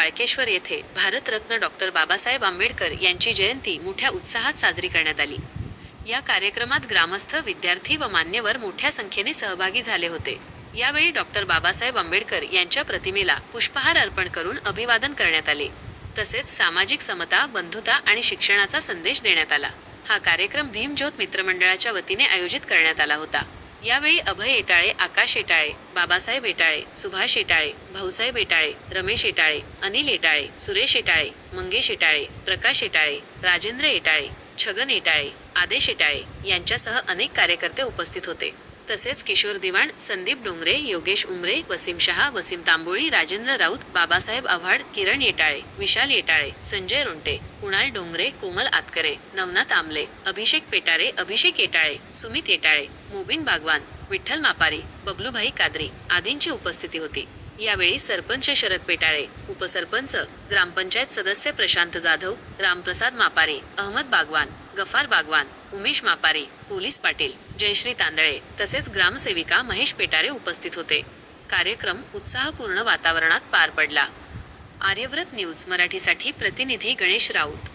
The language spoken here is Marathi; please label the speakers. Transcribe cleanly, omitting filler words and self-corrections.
Speaker 1: वाळकेश्वर येथे भारतरत्न डॉक्टर बाबासाहेब आंबेडकर यांची जयंती मोठ्या उत्साहात साजरी करण्यात आली। या कार्यक्रमात ग्रामस्थ, विद्यार्थी व मान्यवर मोठ्या संख्येने सहभागी झाले होते। यावेळी डॉक्टर बाबासाहेब आंबेडकर यांच्या प्रतिमेला पुष्पहार अर्पण करून अभिवादन करण्यात आले। तसेच सामाजिक समता, बंधुता आणि शिक्षणाचा संदेश देण्यात आला। हा कार्यक्रम भीमज्योत मित्रमंडळाच्या वतीने आयोजित करण्यात आला होता। यावेळी अभय एटाळे, आकाश एटाळे, बाबासाहेब एटाळे, सुभाष एटाळे, भाऊसाहेब एटाळे, रमेश एटाळे, अनिल एटाळे, सुरेश एटाळे, मंगेश एटाळे, प्रकाश एटाळे, राजेंद्र एटाळे, छगन एटाळे, आदेश एटाळे यांच्यासह अनेक कार्यकर्ते उपस्थित होते। तसेच किशोर दिवाण, संदीप डोंगरे, योगेश उमरे, वसीम शहा, वसीम तांबोळी, राजेंद्र राऊत, बाबासाहेब आव्हाड, किरण एटाळे, विशाल एटाळे, संजय रोंटे, कुणाल डोंगरे, कोमल आतकरे, नवनाथ आमले, अभिषेक पेटारे, अभिषेक एटाळे, सुमित एटाळे, मुबीन बागवान, विठ्ठल मापारी, बबलूभाई कादरी आदींची उपस्थिती होती। यावेळी सरपंच शरद पेटाळे, उपसरपंच, ग्रामपंचायत सदस्य प्रशांत जाधव, रामप्रसाद मापारी, अहमद बागवान, गफार बागवान, उमेश मापारी, पोलीस पाटील, जयश्री तांदळे तसेच ग्रामसेविका महेश पेटारे उपस्थित होते। कार्यक्रम उत्साहपूर्ण वातावरणात पार पडला। आर्यव्रत न्यूज मराठीसाठी प्रतिनिधी गणेश राऊत।